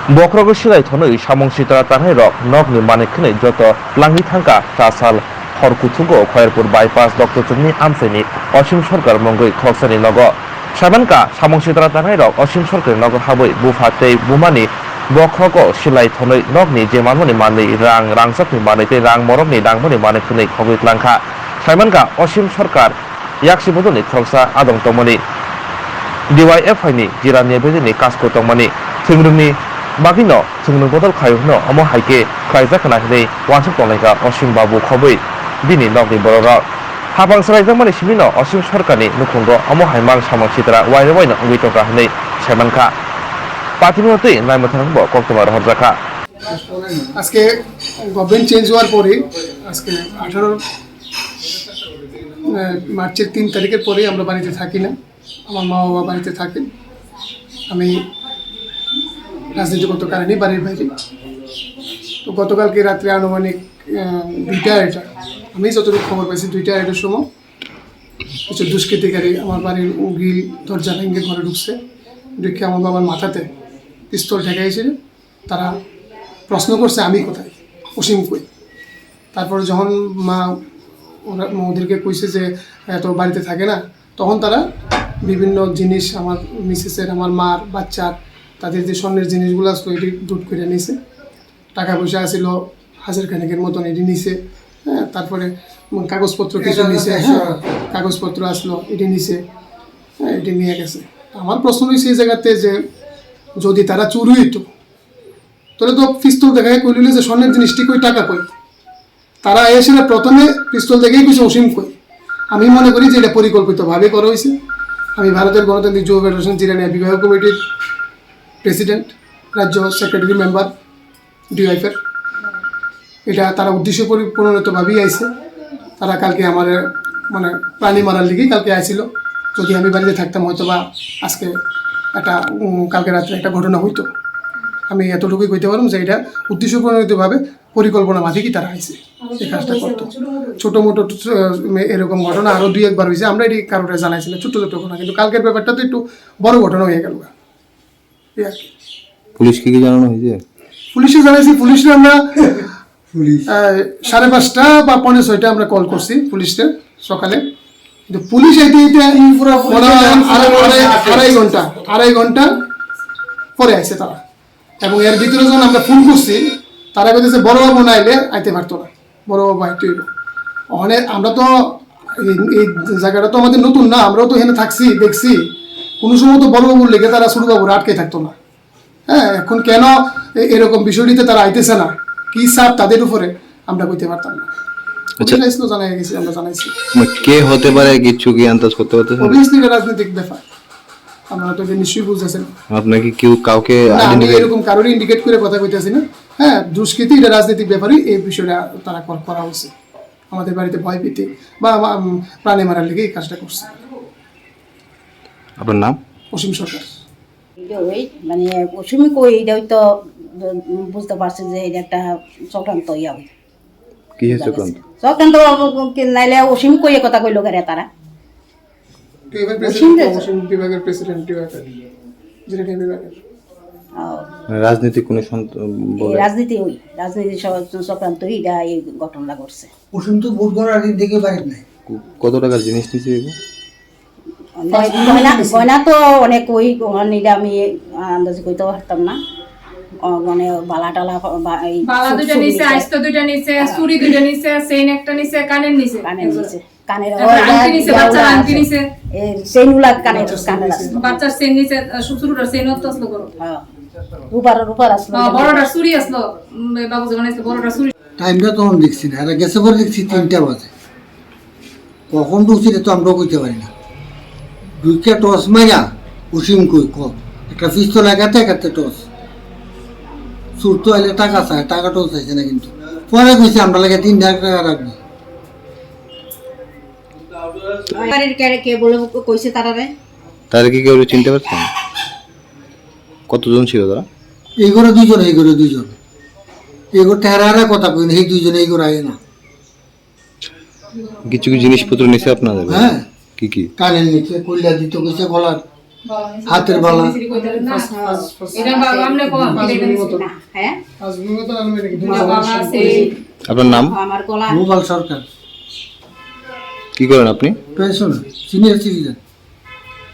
Khorogo Silai thonoi samung sitara tanai rok nokni manikhnai joto Twlangkha tasal Khorogo Khayerpur bypass Dr. Chumni amseni Osim Sarkar mongoi khloksani nogo Sabanka samung sitara tanai rok Osim Sarkar nogo haboi bufate bumani Khorogo Silai thonoi nokni je manmoni manei rangsakni manei te rang morokni dangmoni manikhnai khogoi Twlangkha Sabanka Osim Sarkar yaksi bodoni khoksa adong tongmani DYFI ni jirani bedini kasko tongmani Singrungni Bagino, Singrung Bodol Khayuno, Omo Haike, Khayzakana, Wansuk Twlangkha, Osim Babu Khobui, Bini Nogni Borora. Habang Sarai Simino, Osim Sarkani, Nukungo, Omo Haimang Samang Sitra, Wayne, Witoka, Samanka. Patinote, Naimatanbo, Koktomar Hozaka. আজকে government change হওয়ার পরে আজকে 18 মার্চের 3 তারিখের পরে আমরা বাড়িতে থাকি না আমার মা বাবা বাড়িতে থাকেন আমি রাজনীতিগত কারণে বাড়ির বাইরে তো গতকালকে রাত্রে আনুমানিক 2টা আমি যতটুকু খবর পাইছি 2টা সময় কিছু দুষ্কৃতিকারী আমার বাড়ির গ্রিল দরজা ভেঙে ঘরে ঢুকছে ঢুকে আমার বাবার মাথাতে পিস্তল ঠেকাইছিল তারা প্রশ্ন করছে আমি কোথায় অসীম কই তারপর যখন মা ওদেরকে কইছে যে এত বাড়িতে থাকে না তখন তারা বিভিন্ন জিনিস আমার মিসেসের আমার মার বাচ্চার তাদের যে স্বর্ণের জিনিসগুলো আসলো এটি লুট করে নিছে টাকা পয়সা আসছিল 1000 খানেকের মতন এটি নিছে হ্যাঁ তারপরে কাগজপত্র কিছু নিছে হ্যাঁ কাগজপত্র আসলো এটি নিছে হ্যাঁ এটি নিয়ে গেছে আমার প্রশ্ন হইছে এই জায়গাতে যে যদি তারা চুরি হইতো তাহলে তো পিস্তল দেখায় কইল যে স্বর্ণের জিনিসটি কই টাকা কই তারা এসে প্রথমে পিস্তল দেখেই কিছু অসীম কই আমি মনে করি যে এটা পরিকল্পিতভাবে করা হয়েছে আমি ভারতের গণতান্ত্রিক যুব ফেডারেশন জিরানিয়া বিভাগ কমিটির প্রেসিডেন্ট রাজ্য সেক্রেটারি মেম্বার ডিওয়াইফের এটা তারা উদ্দেশ্য পরিপূর্ণভাবেই আইছে তারা কালকে আমার মানে প্রাণী মারার লিগেই কালকে আইছিল যদি আমি বাড়িতে থাকতাম হয়তো বা আজকে একটা কালকে রাত্রে একটা ঘটনা হইতো আমি এতটুকুই কইতে পারলাম যে এটা উদ্দেশ্যপ্রণোদিতভাবে পরিকল্পনা মাফিকই তারা আইছে এই কাজটা করতো ছোটো মোটো এরকম ঘটনা আরও 2-1 বার হয়েছে আমরা এটি কারোটা জানাইছি না ছোটো ছোটো ঘটনা কিন্তু কালকের ব্যাপারটা তো একটু বড় ঘটনা হয়ে গেল পুলিশকে কি জানানো হয়েছে পুলিশে জানাইছি পুলিশে আমরা 5:30 বা 5:45 আমরা কল করছি পুলিশকে সকালে কিন্তু পুলিশ আইতে আড়াই ঘন্টা পরে আসছে তারা এবং এর ভিতরে যখন আমরা ফোন করছি তারা বলতেছে বড়বাবু না এলে আইতে পারতো না বড়বাবু আইতে হইব ওখানে আমরা তো এই জায়গাটা তো আমাদের নতুন না আমরাও তো এখানে থাকছি দেখছি কোনো সময় তো বড়বাবুর লেগে তারা ছোটবাবুর আটকে থাকতো না হ্যাঁ এখন কেন এরকম বিষয়টিতে তারা আইতেছে না কি চাপ তাদের উপরে আমরা কইতে পারতাম না জানাই গেছি আমরা জানাইছি কে হতে পারে কিছু কি আন্দাজ করতে পারতেছেন অবভিয়াসলি রাজনৈতিক ব্যাপার আমরা তো নিশ্চয়ই বুঝতেছেন আপনাকে কেউ কাউকে এরকম কারোর ইন্ডিকেট করে কথা কইতেছি না হ্যাঁ দুষ্কৃতি এটা রাজনৈতিক ব্যাপারে এই বিষয়টা তারা করা হয়েছে আমাদের বাড়িতে ভয় পেতে বা প্রাণী মারার লেগে এই কাজটা করছে আপনার নাম অসীম সরকার মানে অসীম কই এটাই তো বুঝতে পারছি যে এটা একটা চক্রান্ত ইয়াবে কি চক্রান্ত চক্রান্ত নাইলে অসীম কই কথা কইলো গারে তারা বিভাগের প্রেসিডেন্ট রাজনীতি কোন রাজনীতি চক্রান্ত এটা এই ঘটনা করছে অসীম তো ভোট করার আগে দেখে পারেন নাই কত টাকার জিনিস নিছে গয়না তো অনেক ওই এটা আমি আন্দাজে কইতে পারতাম না মানে বালা টালা বালা দুইটা নিচে আইস্ত দুইটা নিচে চুরি দুইটা নিচে চেইন একটা নিচে কানের নিচে কানের আংটি নিচে বাচ্চার আংটি নিচে চেইনগুলা কানের আছে বাচ্চার চেইন নিচে শুরুটার চেইন তো আসলো করো হ্যাঁ রূপার আসলো বড়টা চুরি আসলো বাবু যখন আসলো বড়টা চুরি টাইমটা তখন দেখছি না এরা গেছে পরে দেখছি 3টা বাজে কখন ঢুকছি তো আমরাও কইতে পারি না 2টা টস মাইরা অসীম কই একটা পিস্তল একাতে টস সুর তো এলে টাকা চায় টাকাটাও চাইছে না কিন্তু পরে কইছে আমরা লাগে 3 টাকা রাখবো কে বলে কইছে তারা কি কেউ চিনতে পারছেন কতজন ছিল তারা এই করে দুইজন এই করে তেরারা কথা কই এই দুইজন এই করে আয় না কিছু জিনিসপত্র নিছে আপনাদের হ্যাঁ কি কানের নিচে কইলা দিত কইছে গলার হাতের বালা এটা বাবা আমরা কোন না হ্যাঁ আসবো তো আলমারি দুটা বালা আছে আপনার নাম আমার গলা গোপাল সরকার কি করেন আপনি? Pension senior citizen